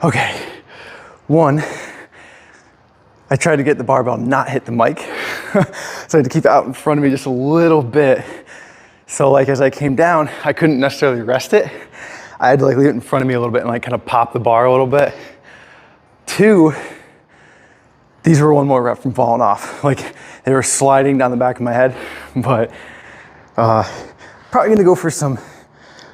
Okay, one, I tried to get the barbell not hit the mic. So I had to keep it out in front of me just a little bit. So like as I came down, I couldn't necessarily rest it. I had to like leave it in front of me a little bit and like kind of pop the bar a little bit. Two, these were one more rep from falling off. Like they were sliding down the back of my head, but probably gonna go for some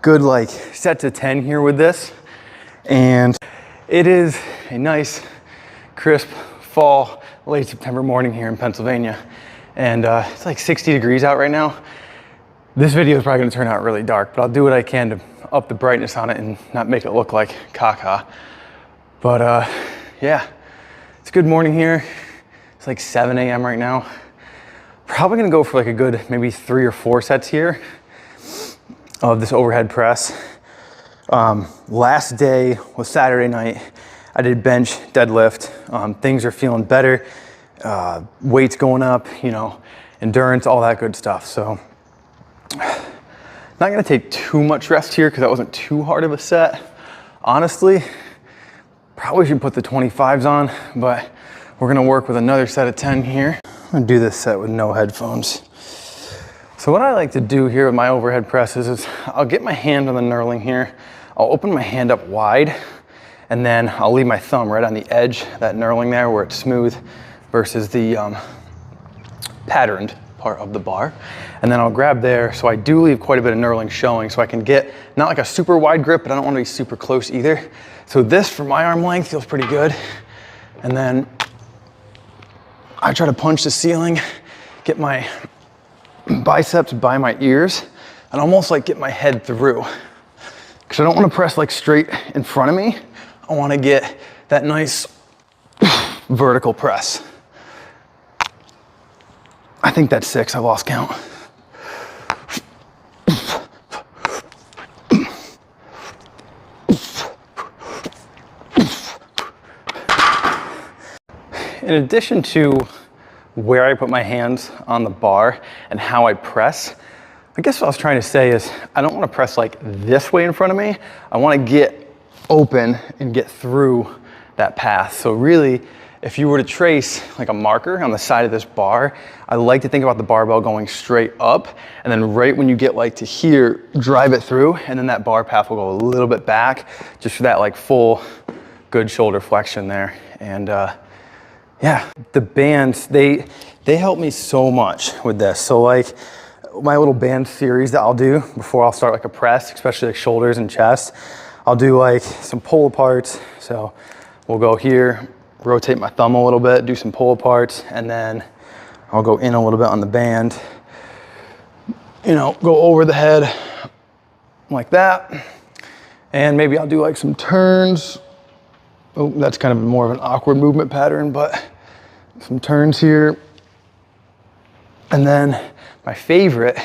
good like sets of 10 here with this. And it is a nice, crisp fall, late September morning here in Pennsylvania. And it's like 60 degrees out right now. This video is probably gonna turn out really dark, but I'll do what I can to up the brightness on it and not make it look like caca. But yeah, it's a good morning here. It's like 7 a.m. right now. Probably gonna go for like a good maybe 3 or 4 sets here of this overhead press. Last day was Saturday night. I did bench, deadlift. Things are feeling better. Weights going up, you know, endurance, all that good stuff. So not gonna take too much rest here because that wasn't too hard of a set. Honestly, probably should put the 25s on, but we're gonna work with another set of 10 here. I'm gonna do this set with no headphones. So what I like to do here with my overhead presses is I'll get my hand on the knurling here. I'll open my hand up wide, and then I'll leave my thumb right on the edge, that knurling there where it's smooth versus the patterned part of the bar. And then I'll grab there, so I do leave quite a bit of knurling showing, so I can get not like a super wide grip, but I don't want to be super close either. So this for my arm length feels pretty good. And then I try to punch the ceiling, get my biceps by my ears, and almost like get my head through. Because I don't want to press like straight in front of me. I want to get that nice vertical press. I think that's 6, I lost count. In addition to where I put my hands on the bar and how I press, I guess what I was trying to say is I don't want to press like this way in front of me. I want to get open and get through that path. So really, if you were to trace like a marker on the side of this bar, I like to think about the barbell going straight up, and then right when you get like to here, drive it through, and then that bar path will go a little bit back just for that like full good shoulder flexion there. And yeah, the bands, they help me so much with this. So like my little band series that I'll do before I'll start like a press, especially like shoulders and chest, I'll do like some pull aparts. So we'll go here, rotate my thumb a little bit, do some pull aparts, and then I'll go in a little bit on the band, you know, go over the head like that. And maybe I'll do like some turns. Oh, that's kind of more of an awkward movement pattern, but some turns here. And then my favorite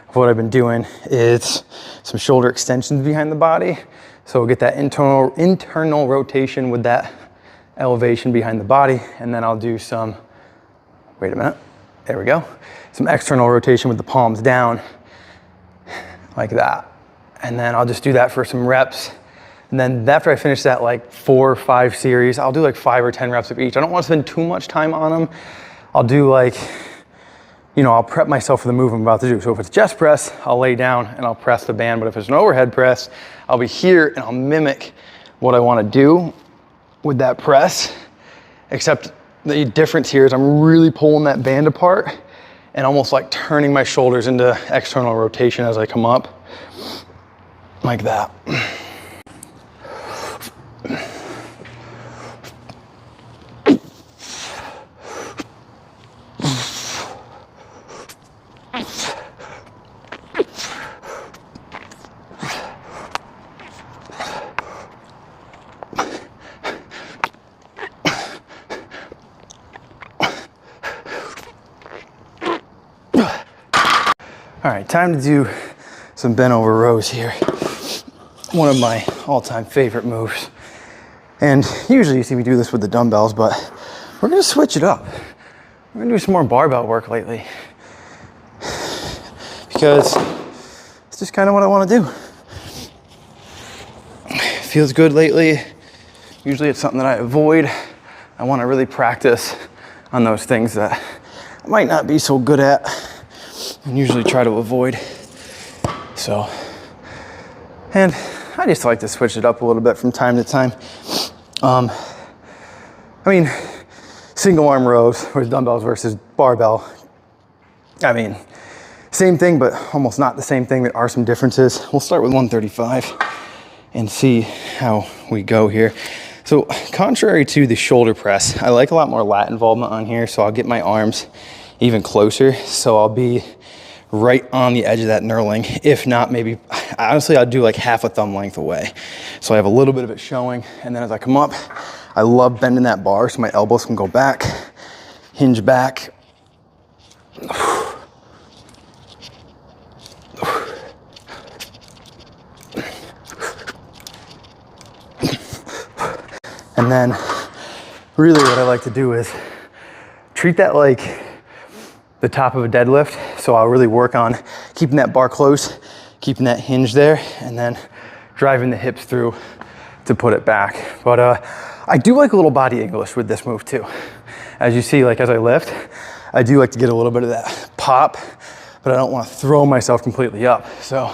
of what I've been doing is some shoulder extensions behind the body. So we'll get that internal rotation with that elevation behind the body. And then I'll do some, wait a minute, there we go. Some external rotation with the palms down like that. And then I'll just do that for some reps. And then after I finish that like 4 or 5 series, I'll do like 5 or 10 reps of each. I don't want to spend too much time on them. I'll do like, you know, I'll prep myself for the move I'm about to do. So if it's chest press, I'll lay down and I'll press the band. But if it's an overhead press, I'll be here and I'll mimic what I want to do with that press. Except the difference here is I'm really pulling that band apart and almost like turning my shoulders into external rotation as I come up like that. All right, time to do some bent over rows here. One of my all-time favorite moves. And usually you see me do this with the dumbbells, but we're gonna switch it up. We're gonna do some more barbell work lately. Because it's just kind of what I wanna do. Feels good lately. Usually it's something that I avoid. I want to really practice on those things that I might not be so good at and usually try to avoid. So, and I just like to switch it up a little bit from time to time. I mean, single arm rows with dumbbells versus barbell. I mean, same thing, but almost not the same thing. There are some differences. We'll start with 135 and see how we go here. So contrary to the shoulder press, I like a lot more lat involvement on here. So I'll get my arms even closer. So I'll be right on the edge of that knurling. If not, maybe, honestly, I'll do like half a thumb length away. So I have a little bit of it showing. And then as I come up, I love bending that bar so my elbows can go back, hinge back. And then really what I like to do is treat that like the top of a deadlift. So I'll really work on keeping that bar close, keeping that hinge there, and then driving the hips through to put it back. But I do like a little body English with this move too. As you see, like as I lift, I do like to get a little bit of that pop, but I don't want to throw myself completely up. So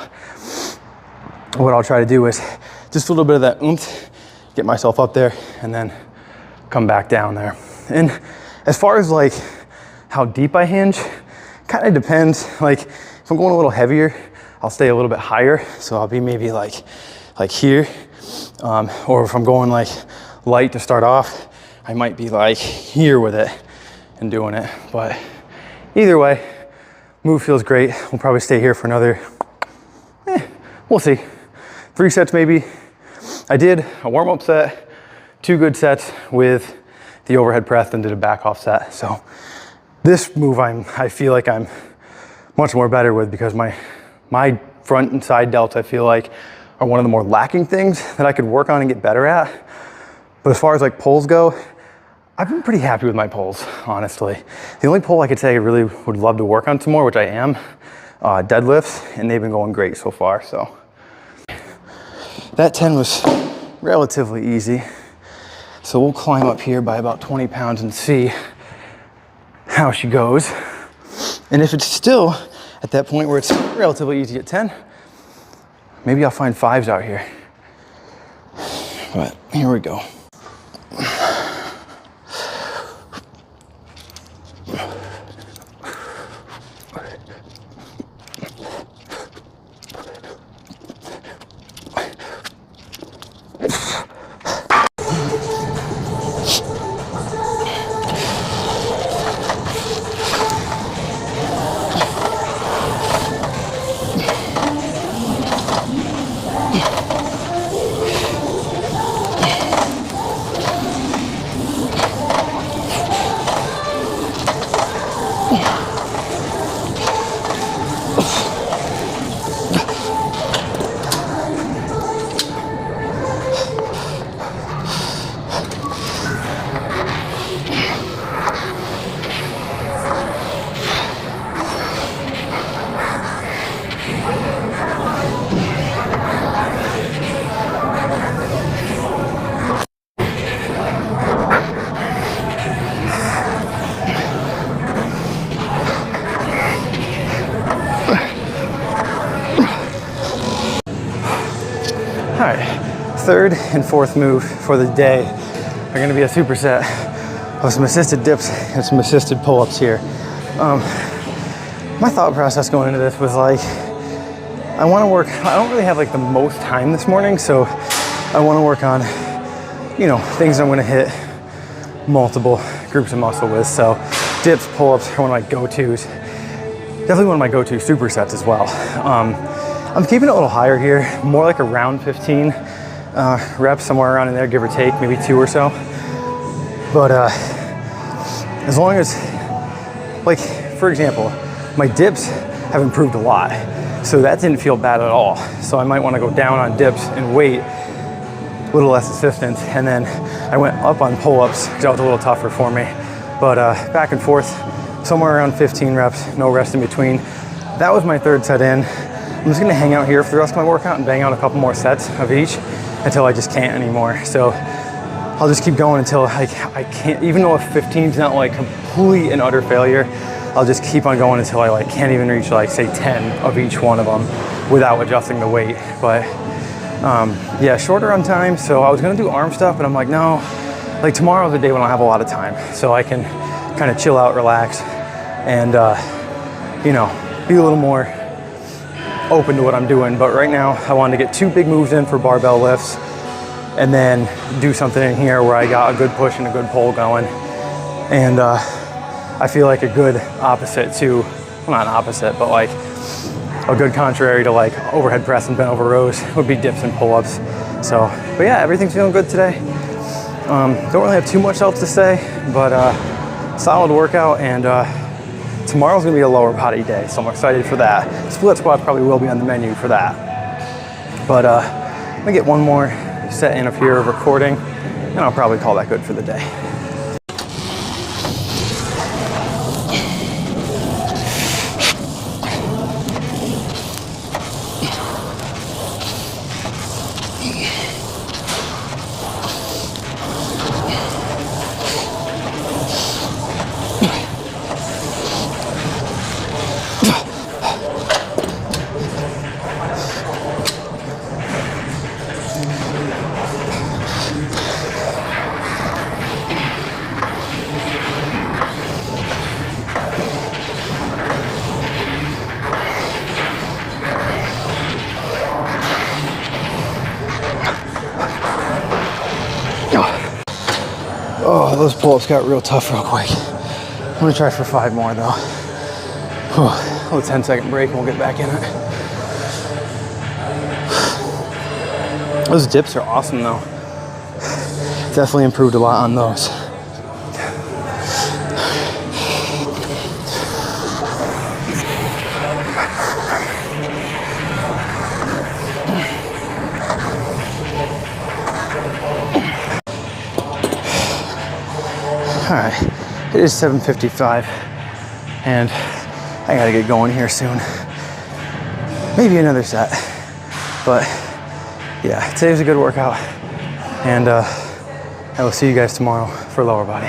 what I'll try to do is just a little bit of that oomph, get myself up there, and then come back down there. And as far as like how deep I hinge, kind of depends. Like if I'm going a little heavier, I'll stay a little bit higher. So I'll be maybe like here. Or if I'm going like light to start off, I might be like here with it and doing it. But either way, move feels great. We'll probably stay here for another, we'll see. 3 sets maybe. I did a warm-up set, 2 good sets with the overhead press, then did a back off set. So this move I feel like I'm much more better with, because my front and side delts I feel like are one of the more lacking things that I could work on and get better at. But as far as like pulls go, I've been pretty happy with my pulls, honestly. The only pull I could say I really would love to work on some more, which I am, deadlifts, and they've been going great so far. So that 10 was relatively easy. So we'll climb up here by about 20 pounds and see how she goes. And if it's still at that point where it's relatively easy at 10, maybe I'll find 5s out here. But here we go. All right, third and fourth move for the day are gonna be a superset of some assisted dips and some assisted pull-ups here. My thought process going into this was like, I wanna work, I don't really have like the most time this morning, so I wanna work on, you know, things I'm gonna hit multiple groups of muscle with. So dips, pull-ups are one of my go-tos. Definitely one of my go-to supersets as well. I'm keeping it a little higher here, more like around 15 reps, somewhere around in there, give or take, maybe 2 or so. But as long as, like, for example, my dips have improved a lot, so that didn't feel bad at all. So I might want to go down on dips and wait, a little less assistance, and then I went up on pull-ups because that was a little tougher for me. But back and forth, somewhere around 15 reps, no rest in between. That was my third set in. I'm just gonna hang out here for the rest of my workout and bang out a couple more sets of each until I just can't anymore. So I'll just keep going until I can't, even though if 15 is not like complete and utter failure, I'll just keep on going until I like can't even reach like say 10 of each one of them without adjusting the weight. But yeah, shorter on time. So I was gonna do arm stuff, but I'm like, no, like tomorrow's the day when I have a lot of time. So I can kind of chill out, relax, and you know, be a little more open to what I'm doing. But right now I wanted to get 2 big moves in for barbell lifts and then do something in here where I got a good push and a good pull going. And I feel like a good opposite to, well, not an opposite, but like a good contrary to like overhead press and bent over rows would be dips and pull-ups. So, but yeah, everything's feeling good today. Don't really have too much else to say, but solid workout, and tomorrow's gonna be a lower body day, so I'm excited for that. Split squat probably will be on the menu for that. But I'm gonna get one more set in of here of recording, and I'll probably call that good for the day. Oh, those pull-ups got real tough real quick. I'm gonna try for 5 more though. A little 10-second break and we'll get back in it. Those dips are awesome though. Definitely improved a lot on those. All right, it is 7:55 and I gotta get going here soon. Maybe another set, but yeah, today was a good workout, and I will see you guys tomorrow for lower body.